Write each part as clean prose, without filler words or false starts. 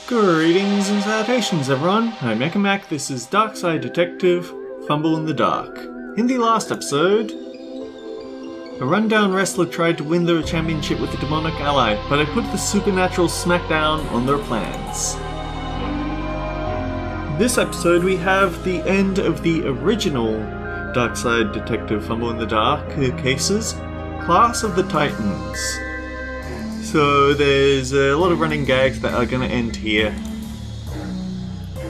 Greetings and salutations everyone, I'm Mac. This is Darkside Detective, Fumble in the Dark. In the last episode, a rundown wrestler tried to win the championship with a demonic ally, but I put the supernatural smackdown on their plans. This episode we have the end of the original Darkside Detective Fumble in the Dark cases, Class of the Titans. So there's a lot of running gags that are going to end here.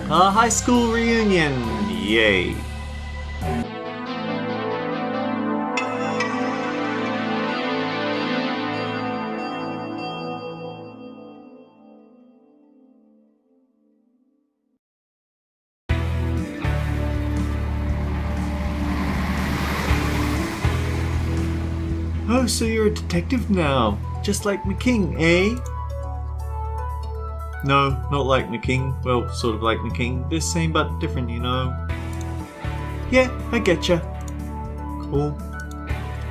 A high school reunion! Yay! Oh, so you're a detective now? Just like McKing, eh? No, not like McKing. Well, sort of like McKing. The same but different, you know. Yeah, I getcha. Cool.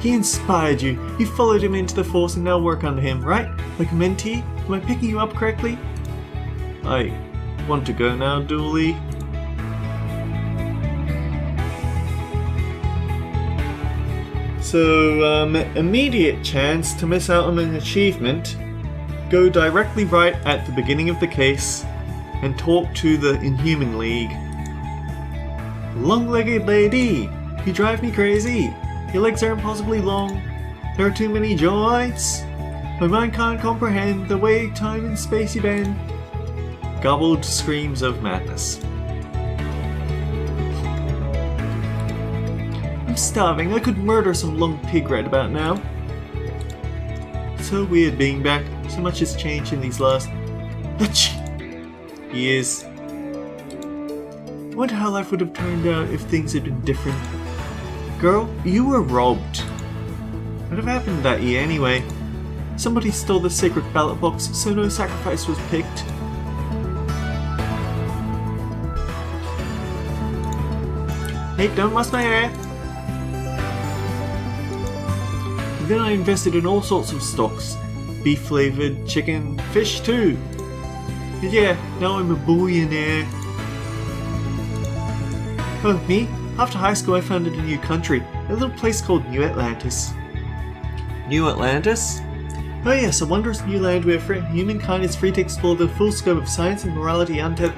He inspired you. You followed him into the force and now work under him, right? Like a mentee? Am I picking you up correctly? I want to go now, Dooley. So, immediate chance to miss out on an achievement. Go directly right at the beginning of the case and talk to the Inhuman League. Long-legged lady, you drive me crazy. Your legs are impossibly long. There are too many joints. My mind can't comprehend the way time and space you bend. Gobbled screams of madness. I'm starving. I could murder some long pig right about now. So weird being back. So much has changed in these last years. I wonder how life would have turned out if things had been different. Girl, you were robbed. What have happened that year anyway? Somebody stole the sacred ballot box, so no sacrifice was picked. Hey, don't muss my hair. Then I invested in all sorts of stocks. Beef flavoured, chicken, fish too. And yeah, now I'm a billionaire. Oh, me? After high school I founded a new country, a little place called New Atlantis. New Atlantis? Oh yes, a wondrous new land where humankind is free to explore the full scope of science and morality untethered.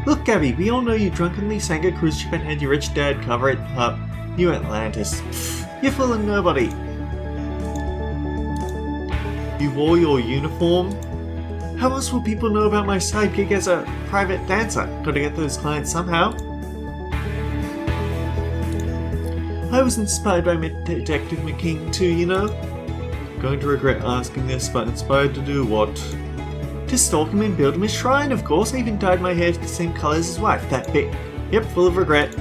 Look Gabby, we all know you drunkenly sank a cruise ship and had your rich dad cover it up. New Atlantis. Pfft, you're fooling nobody. You wore your uniform? How else will people know about my side gig as a private dancer? Gotta get those clients somehow. I was inspired by Detective McKing too, you know? Going to regret asking this, but inspired to do what? To stalk him and build him a shrine, of course. I even dyed my hair the same colour as his wife, that bit. Yep, full of regret.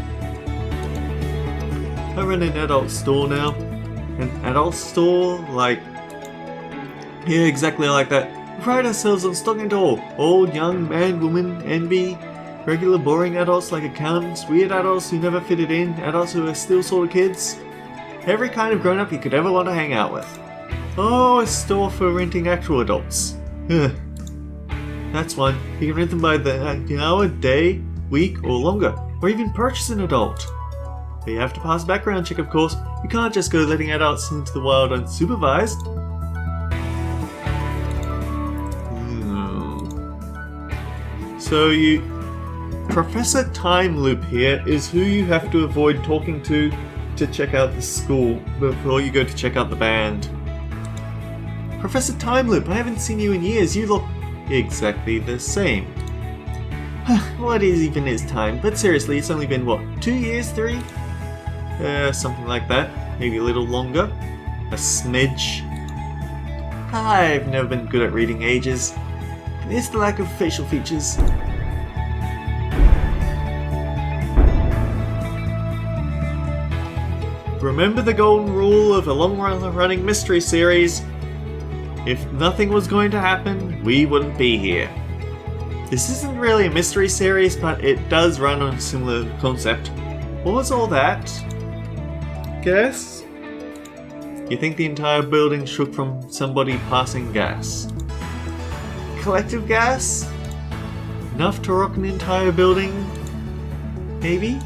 I run an adult store now. An adult store? Like... yeah, exactly like that. We pride ourselves on stocking it all. Old, young, man, woman, envy, regular boring adults like accountants, weird adults who never fitted in, adults who are still sort of kids. Every kind of grown-up you could ever want to hang out with. Oh, a store for renting actual adults. That's one. You can rent them by the hour, day, week, or longer, or even purchase an adult. But you have to pass a background check, of course. You can't just go letting adults into the wild unsupervised. So Professor Time Loop here is who you have to avoid talking to check out the school before you go to check out the band. Professor Time Loop, I haven't seen you in years. You look exactly the same. What even is time? But seriously, it's only been what, 2 years, 3? Something like that. Maybe a little longer. A smidge. I've never been good at reading ages. It's the lack of facial features. Remember the golden rule of a long-running mystery series? If nothing was going to happen, we wouldn't be here. This isn't really a mystery series, but it does run on a similar concept. What was all that? Guess? You think the entire building shook from somebody passing gas? Collective gas? Enough to rock an entire building? Maybe?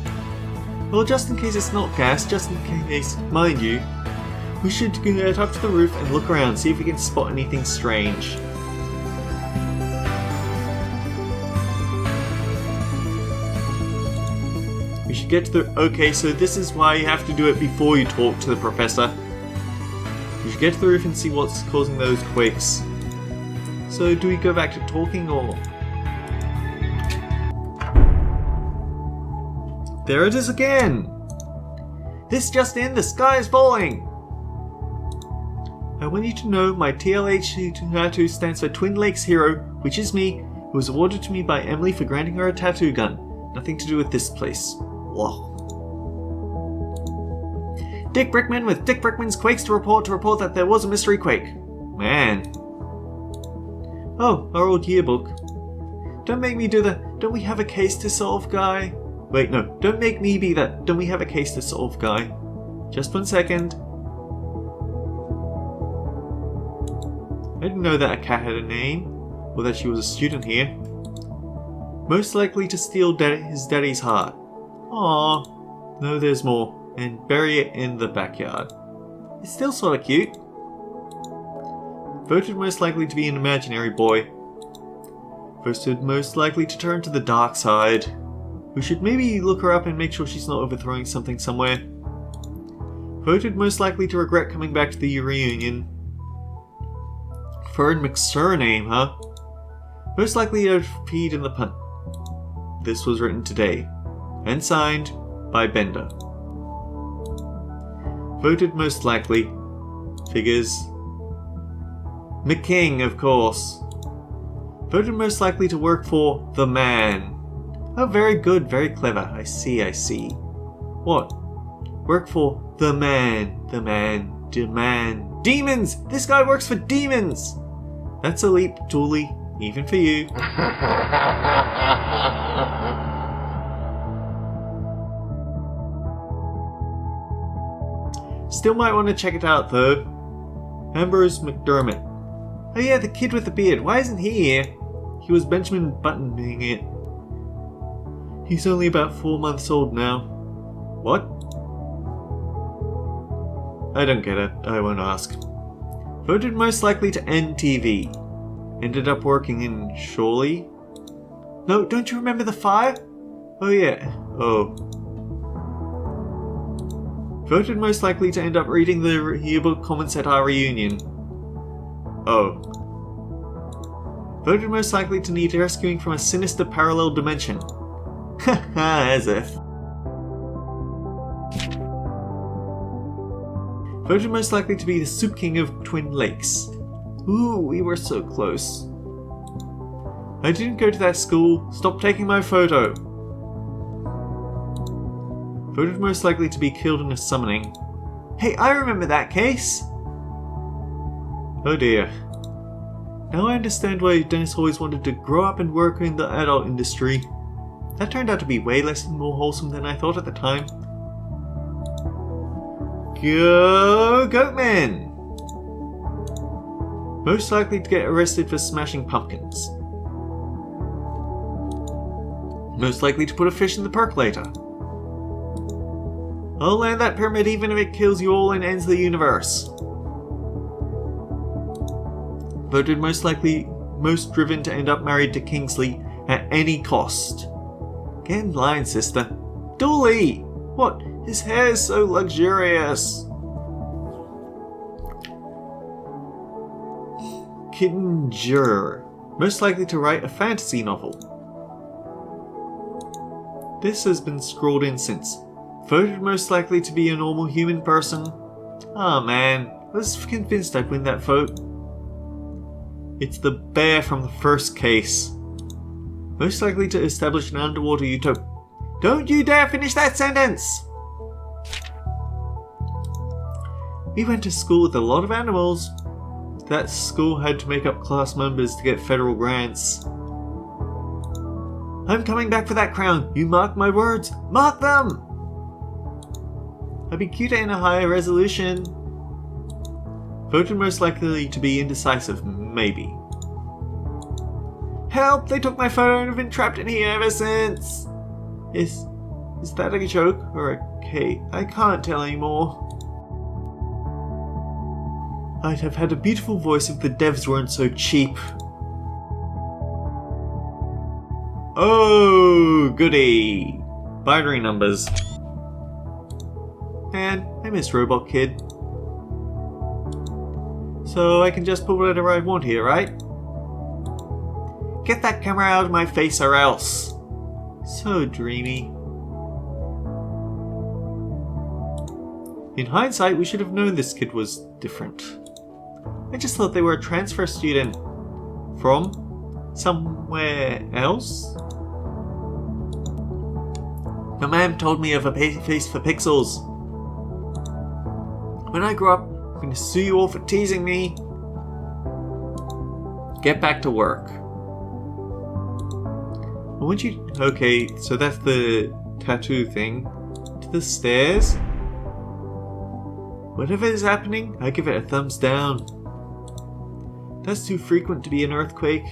Well, just in case it's not gas, just in case, mind you, we should get up to the roof and look around, see if we can spot anything strange. We should get to the... Okay, so this is why you have to do it before you talk to the professor. We should get to the roof and see what's causing those quakes. So, do we go back to talking or... There it is again! This just in, the sky is falling! I want you to know my TLH tattoo stands for Twin Lakes Hero, which is me. It was awarded to me by Emily for granting her a tattoo gun. Nothing to do with this place. Whoa. Dick Brickman with Dick Brickman's Quakes to report that there was a mystery quake. Man. Oh, our old yearbook. Don't make me do the "don't we have a case to solve" guy. Wait, no, don't make me be that "don't we have a case to solve" guy. Just 1 second. I didn't know that a cat had a name, or that she was a student here. Most likely to steal his daddy's heart. Aww. No, there's more. And bury it in the backyard. It's still sorta cute. Voted most likely to be an imaginary boy. Voted most likely to turn to the dark side. We should maybe look her up and make sure she's not overthrowing something somewhere. Voted most likely to regret coming back to the reunion. Fern McSurname, huh? Most likely to feed in the punt. This was written today. And signed by Bender. Voted most likely. Figures. McKing, of course. Voted most likely to work for the man. Oh, very good, very clever. I see. What? Work for the man. Demons! This guy works for demons! That's a leap, Dooley, even for you. Still might want to check it out though. Ambrose McDermott. Oh yeah, the kid with the beard. Why isn't he here? He was Benjamin Buttoning it. He's only about 4 months old now. What? I don't get it. I won't ask. Voted most likely to end TV. Ended up working in Shawley. No, don't you remember the fire? Oh yeah. Oh. Voted most likely to end up reading the yearbook comments at our reunion. Oh. Voted most likely to need rescuing from a sinister parallel dimension. Haha, as if. Voted most likely to be the Soup King of Twin Lakes. Ooh, we were so close. I didn't go to that school. Stop taking my photo. Voted most likely to be killed in a summoning. Hey, I remember that case! Oh dear. Now I understand why Dennis always wanted to grow up and work in the adult industry. That turned out to be way less and more wholesome than I thought at the time. Go Goatman! Most likely to get arrested for smashing pumpkins. Most likely to put a fish in the percolator. I'll land that pyramid even if it kills you all and ends the universe. Voted most likely, most driven to end up married to Kingsley at any cost. Get in line, sister. Dooley! What? His hair is so luxurious. Kittinger. Most likely to write a fantasy novel. This has been scrolled in since. Voted most likely to be a normal human person. Ah man, I was convinced I'd win that vote. It's the bear from the first case. Most likely to establish an underwater utopia. Don't you dare finish that sentence! We went to school with a lot of animals. That school had to make up class members to get federal grants. I'm coming back for that crown. You mark my words. Mark them! I'd be cuter in a higher resolution. Voted most likely to be indecisive, maybe. Help! They took my phone. I've been trapped in here ever since. Is that a joke or a K? I can't tell anymore. I'd have had a beautiful voice if the devs weren't so cheap. Oh, goody. Binary numbers. Man, I miss Robot Kid. So I can just put whatever I want here, right? Get that camera out of my face or else. So dreamy. In hindsight, we should have known this kid was different. I just thought they were a transfer student from somewhere else. My mom told me of a face for pixels. When I grow up, I'm going to sue you all for teasing me. Get back to work. I want you... Okay, so that's the tattoo thing. To the stairs. Whatever is happening, I give it a thumbs down. That's too frequent to be an earthquake.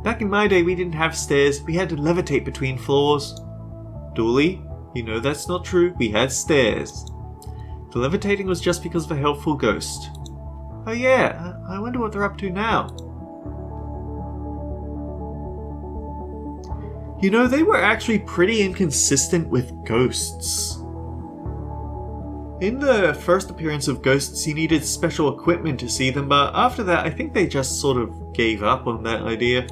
Back in my day, we didn't have stairs. We had to levitate between floors. Dooley, you know that's not true. We had stairs. The levitating was just because of a helpful ghost. Oh yeah, I wonder what they're up to now. You know, they were actually pretty inconsistent with ghosts. In the first appearance of ghosts, you needed special equipment to see them, but after that, I think they just sort of gave up on that idea.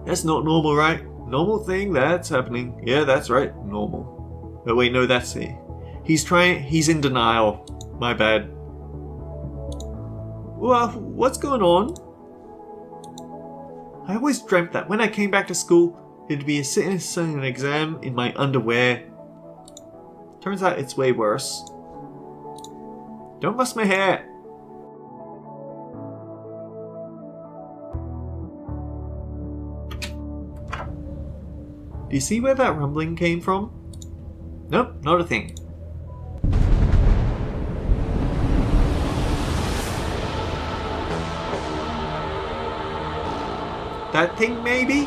That's not normal, right? Normal thing, that's happening. Yeah, that's right, normal. Oh wait, no, that's it. He's in denial. My bad. Well, what's going on? I always dreamt that when I came back to school, it'd be sitting an exam in my underwear. Turns out it's way worse. Don't muss my hair. Do you see where that rumbling came from? Nope, not a thing. That thing, maybe?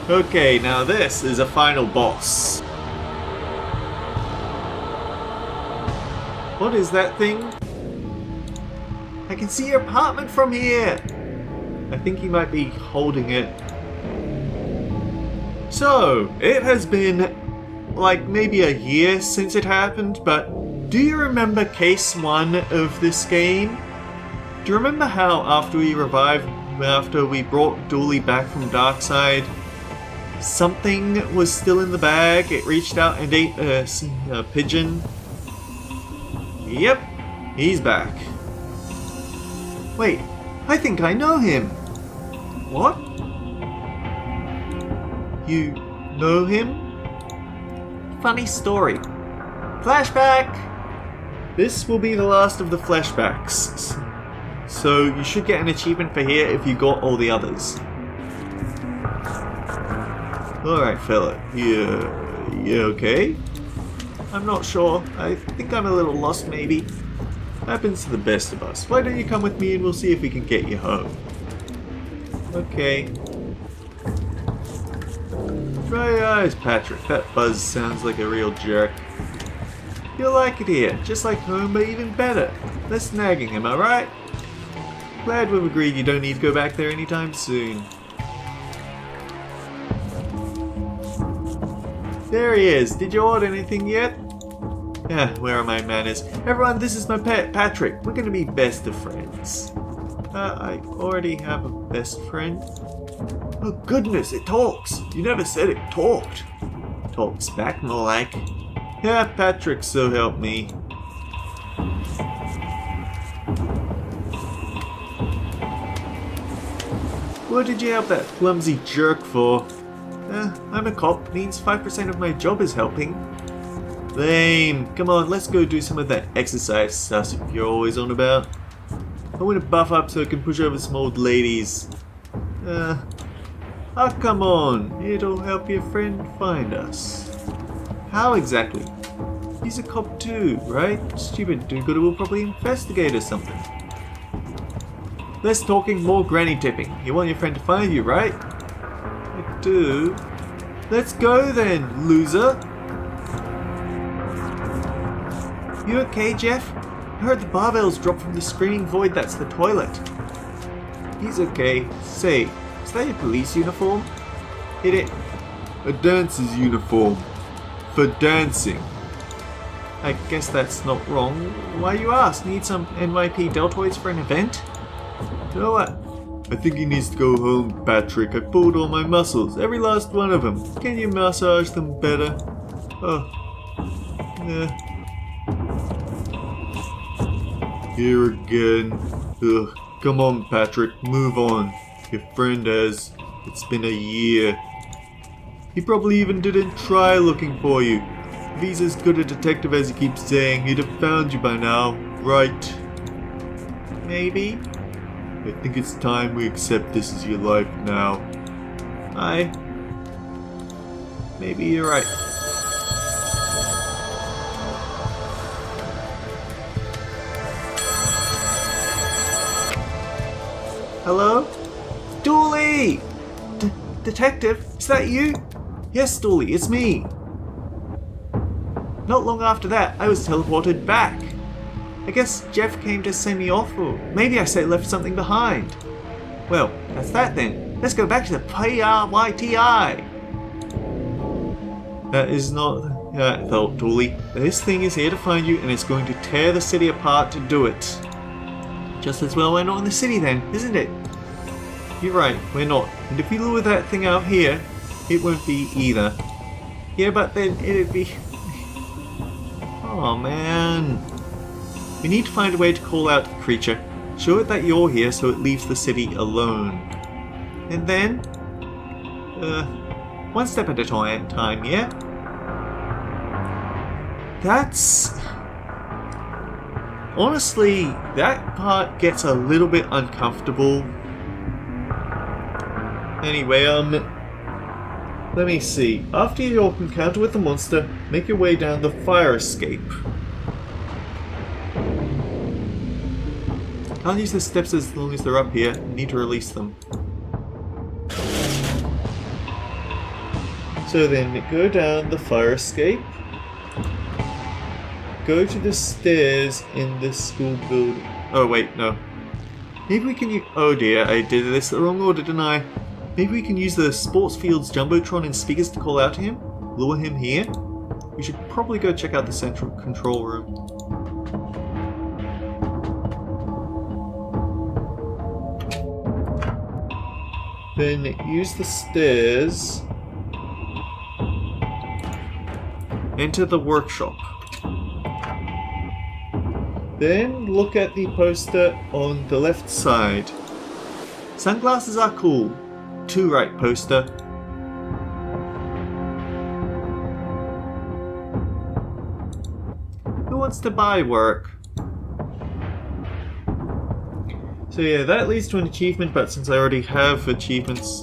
Okay, now this is a final boss. What is that thing? I can see your apartment from here! I think he might be holding it. So, it has been like maybe a year since it happened, but do you remember case 1 of this game? Do you remember how after we brought Dooley back from Darkside, something was still in the bag? It reached out and ate a pigeon. Yep, he's back. Wait, I think I know him. What? You know him? Funny story. Flashback! This will be the last of the flashbacks. So you should get an achievement for here if you got all the others. Alright fella, you okay? I'm not sure. I think I'm a little lost maybe. Happens to the best of us. Why don't you come with me and we'll see if we can get you home. Okay. Dry your eyes, Patrick. That Buzz sounds like a real jerk. You'll like it here, just like home, but even better. Less nagging, am I right? Glad we've agreed you don't need to go back there anytime soon. There he is. Did you order anything yet? Yeah, where are my manners? Everyone, this is my pet, Patrick. We're gonna be best of friends. I already have a best friend. Oh goodness, it talks! You never said it talked. Talks back more like. Yeah, Patrick, so help me. What did you help that clumsy jerk for? I'm a cop, means 5% of my job is helping. Lame. Come on, let's go do some of that exercise stuff you're always on about. I want to buff up so I can push over some old ladies. Oh, come on. It'll help your friend find us. How exactly? He's a cop too, right? Stupid do-gooder will probably investigate or something. Less talking, more granny tipping. You want your friend to find you, right? I do. Let's go then, loser. You okay, Jeff? I heard the barbells drop from the screaming void that's the toilet. He's okay. Say, is that your police uniform? It a dancer's uniform. For dancing. I guess that's not wrong. Why you ask? Need some NYP deltoids for an event? You know what? I think he needs to go home, Patrick. I pulled all my muscles. Every last one of them. Can you massage them better? Oh. Yeah. Here again. Ugh. Come on, Patrick. Move on. Your friend has. It's been a year. He probably even didn't try looking for you. If he's as good a detective as he keeps saying, he'd have found you by now, right? Maybe? I think it's time we accept this is your life now. Maybe you're right. Hello? Dooley! Detective, is that you? Yes, Dooley, it's me. Not long after that, I was teleported back. I guess Jeff came to send me off, or maybe I left something behind. Well, that's that then. Let's go back to the PRYTI. That is not that thought, Dooley. This thing is here to find you, and it's going to tear the city apart to do it. Just as well we're not in the city then, isn't it? You're right, we're not. And if we lure that thing out here, it won't be either. Yeah, but then it'd be... Oh man. We need to find a way to call out the creature. Show it that you're here so it leaves the city alone. And then... one step at a time, yeah? That's... Honestly, that part gets a little bit uncomfortable. Anyway, let me see. After your encounter with the monster, make your way down the fire escape. Can't use the steps as long as they're up here. Need to release them. So then, go down the fire escape. Go to the stairs in the school building. Oh wait, no. Maybe we can use... Oh dear, I did this the wrong order, didn't I? Maybe we can use the sports field's jumbotron and speakers to call out to him? Lure him here? We should probably go check out the central control room. Then use the stairs. Enter the workshop. Then look at the poster on the left side. Sunglasses are cool. Too right, poster. Who wants to buy work? So yeah, that leads to an achievement, but since I already have achievements...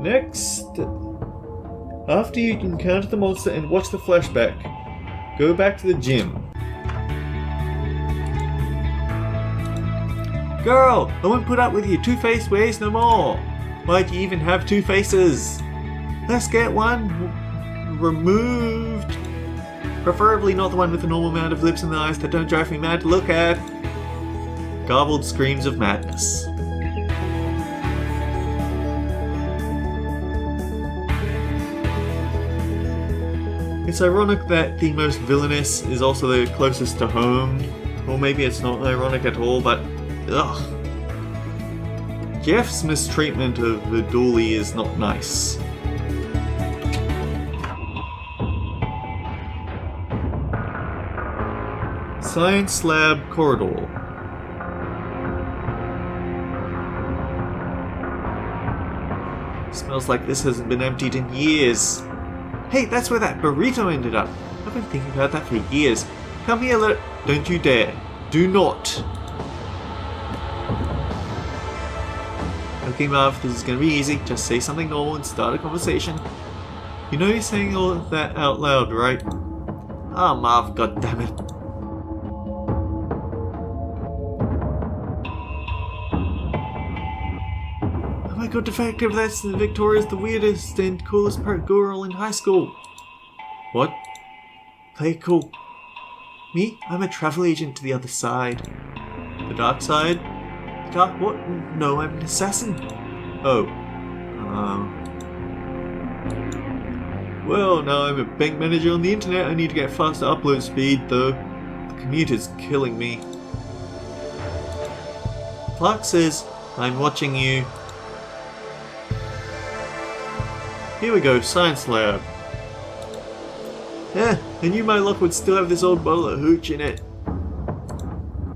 Next... After you encounter the monster and watch the flashback, go back to the gym. Girl, I won't put up with you two-faced ways no more. Why do you even have two faces? Let's get one removed. Preferably not the one with the normal amount of lips and eyes that don't drive me mad to look at. Garbled screams of madness. It's ironic that the most villainous is also the closest to home. Or maybe it's not ironic at all, but... Ugh. Jeff's mistreatment of the Dooley is not nice. Science Lab Corridor. Smells like this hasn't been emptied in years. Hey, that's where that burrito ended up. I've been thinking about that for years. Come here, don't you dare. Do not. Okay, Marv, this is gonna be easy. Just say something normal and start a conversation. You know you're saying all of that out loud, right? Ah, Marv, goddammit. my god, Defective, that's Victoria's the weirdest and coolest girl in high school. What? Play it cool. Me? I'm a travel agent to the other side. The dark side? The dark what? No, I'm an assassin. Oh. Well, now I'm a bank manager on the internet. I need to get faster upload speed, though. The commute is killing me. Clark says, I'm watching you. Here we go, science lab. I knew my luck would still have this old bottle of hooch in it.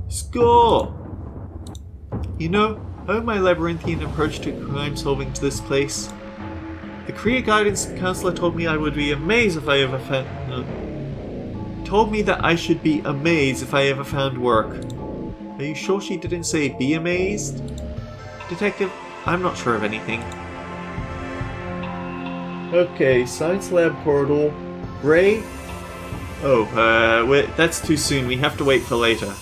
Score! You know, I owe my labyrinthian approach to crime solving to this place. The career guidance counselor told me I would be amazed if I ever found... told me that I should be amazed if I ever found work. Are you sure she didn't say be amazed? Detective, I'm not sure of anything. Okay, science lab corridor. Ray? Oh, wait, that's too soon. We have to wait for later.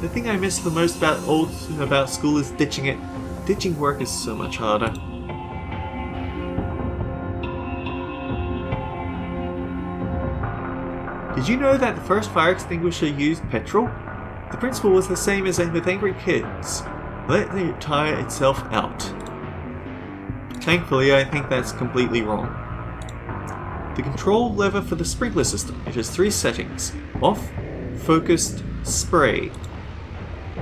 The thing I miss the most about school is ditching it. Ditching work is so much harder. Did you know that the first fire extinguisher used petrol? The principle was the same as with angry kids. Let it tire itself out. Thankfully, I think that's completely wrong. The control lever for the sprinkler system. It has 3 settings. Off, focused, spray.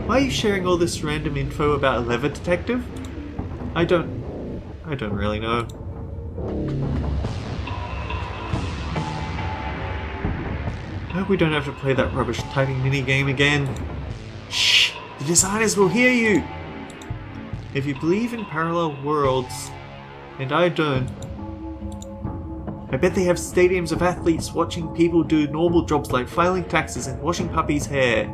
Why are you sharing all this random info about a lever, Detective? I don't really know. I hope we don't have to play that rubbish typing minigame again. Shh! The designers will hear you! If you believe in parallel worlds, and I don't, I bet they have stadiums of athletes watching people do normal jobs like filing taxes and washing puppies' hair.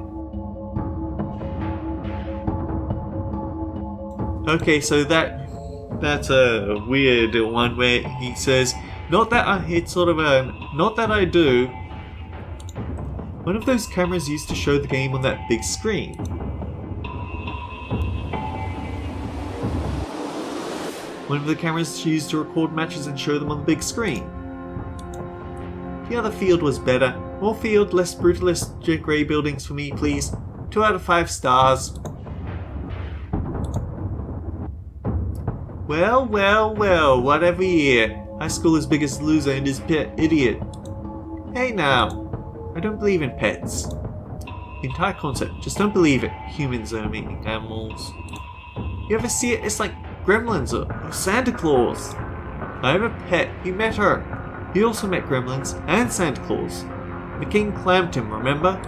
Okay, so that's a weird one where he says, not that I do. One of those cameras used to show the game on that big screen. One of the cameras used to record matches and show them on the big screen. The other field was better. More field, less brutalist grey buildings for me, please. 2 out of 5 stars. Well, whatever year. High school is biggest loser and his pet idiot. Hey now. I don't believe in pets. The entire concept, just don't believe it. Humans are meeting animals. You ever see it? It's like Gremlins or Santa Claus. I have a pet. He met her. He also met Gremlins and Santa Claus. The king clamped him, remember?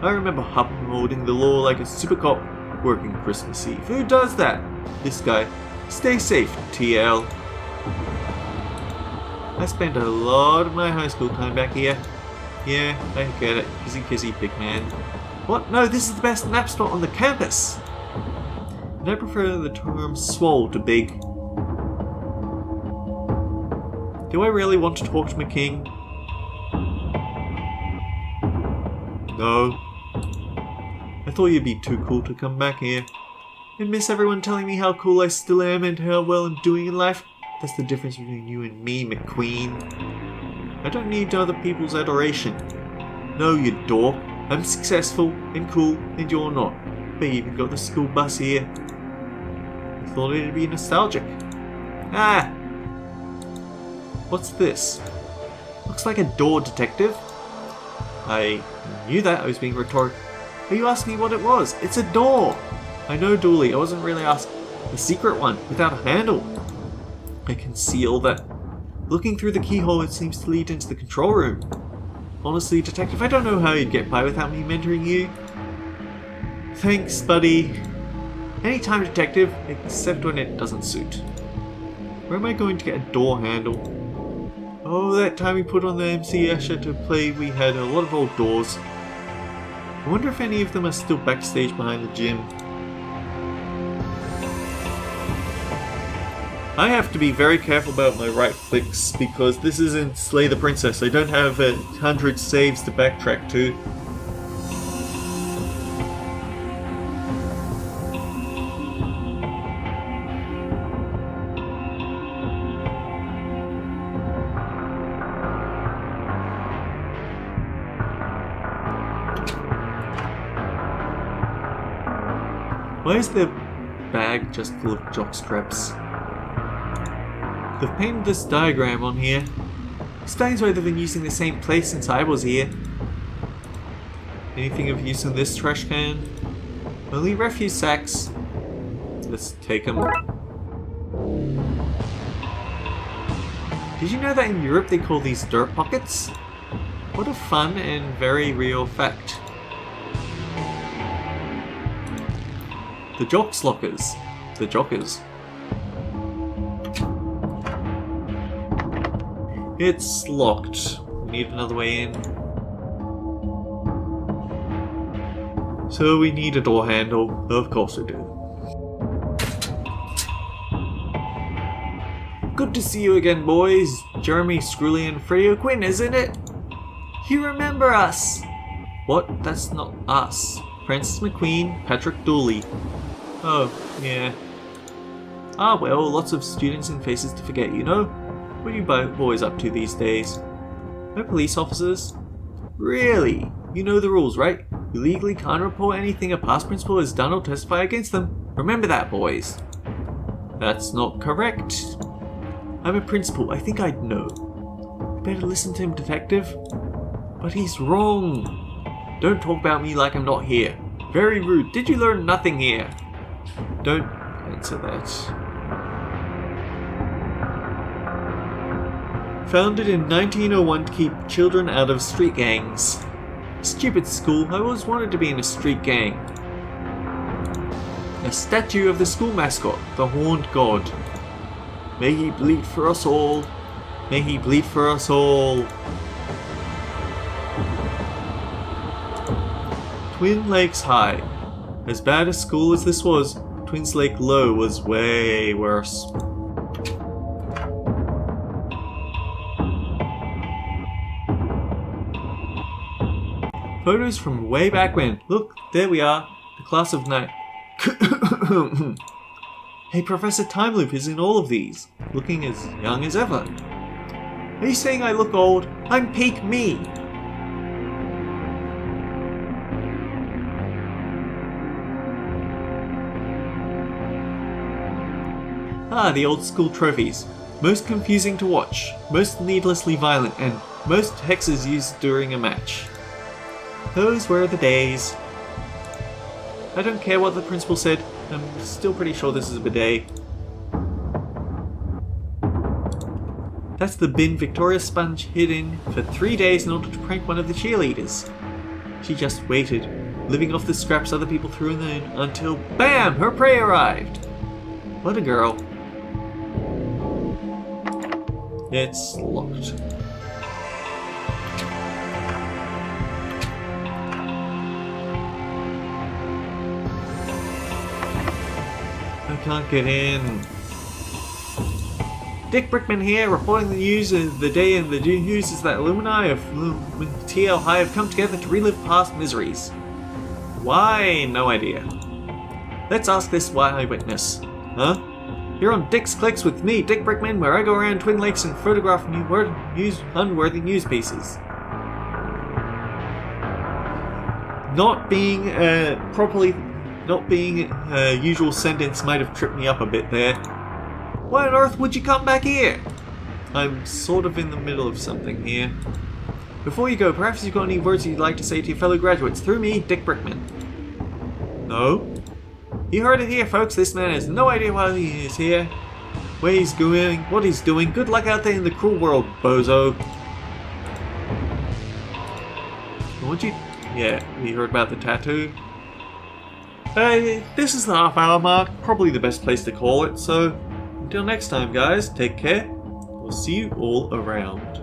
I remember upholding the law like a super cop working Christmas Eve. Who does that? This guy. Stay safe, TL. I spent a lot of my high school time back here. Yeah, I get it. Kizzy, big man. What? No, this is the best nap spot on the campus! And I prefer the term swole to big. Do I really want to talk to McKing? No. I thought you'd be too cool to come back here. And miss everyone telling me how cool I still am and how well I'm doing in life. That's the difference between you and me, McQueen. I don't need other people's adoration. No, you dork. I'm successful and cool and you're not. But you even got the school bus here. I thought it'd be nostalgic. Ah! What's this? Looks like a door, Detective. I knew that. I was being rhetorical. But you asked me what it was. It's a door! I know, Dooley. I wasn't really asking. The secret one, without a handle. I can see all that. Looking through the keyhole, it seems to lead into the control room. Honestly, Detective, I don't know how you'd get by without me mentoring you. Thanks, buddy. Anytime, Detective, except when it doesn't suit. Where am I going to get a door handle? Oh, that time we put on the MC Escher to play, we had a lot of old doors. I wonder if any of them are still backstage behind the gym. I have to be very careful about my right clicks because this isn't Slay the Princess. I don't have 100 saves to backtrack to. Why is the bag just full of jock straps? They've painted this diagram on here. Explains why they've been using the same place since I was here. Anything of use in this trash can? Only refuse sacks. Let's take them. Did you know that in Europe they call these dirt pockets? What a fun and very real fact. The jocks lockers. The jockers. It's locked. We need another way in. So we need a door handle. Of course we do. Good to see you again, boys. Jeremy, Screwley, and Freddie O'Quinn, isn't it? You remember us. What? That's not us. Francis McQueen, Patrick Dooley. Oh, yeah. Ah well, lots of students and faces to forget, you know? What are you boys up to these days? No police officers? Really? You know the rules, right? You legally can't report anything a past principal has done or testify against them. Remember that, boys. That's not correct. I'm a principal, I think I'd know. You better listen to him, detective. But he's wrong. Don't talk about me like I'm not here. Very rude. Did you learn nothing here? Don't answer that. Founded in 1901 to keep children out of street gangs. Stupid school, I always wanted to be in a street gang. A statue of the school mascot, the Horned God. May he bleed for us all. May he bleed for us all. Twin Lakes High. As bad a school as this was, Twins Lake Low was way worse. Photos from way back when. Look, there we are. The class of 9. Hey, Professor Timeloop is in all of these. Looking as young as ever. Are you saying I look old? I'm peak me. Ah, the old school trophies. Most confusing to watch, most needlessly violent, and most hexes used during a match. Those were the days. I don't care what the principal said, I'm still pretty sure this is a bidet. That's the bin Victoria Sponge hid in for 3 days in order to prank one of the cheerleaders. She just waited, living off the scraps other people threw in there until BAM! Her prey arrived! What a girl. It's locked. I can't get in. Dick Brickman here, reporting the news of the day, and the news is that alumni of TL High have come together to relive past miseries. Why? No idea. Let's ask this eyewitness. Huh? You're on Dick's Clicks with me, Dick Brickman, where I go around Twin Lakes and photograph unworthy news pieces. Not being a usual sentence might have tripped me up a bit there. Why on earth would you come back here? I'm sort of in the middle of something here. Before you go, perhaps you've got any words you'd like to say to your fellow graduates. Through me, Dick Brickman. No? You heard it here, folks. This man has no idea why he is here, where he's going, what he's doing. Good luck out there in the cruel world, bozo. Yeah, you heard about the tattoo? This is the half-hour mark. Probably the best place to call it. So, until next time, guys, take care. We'll see you all around.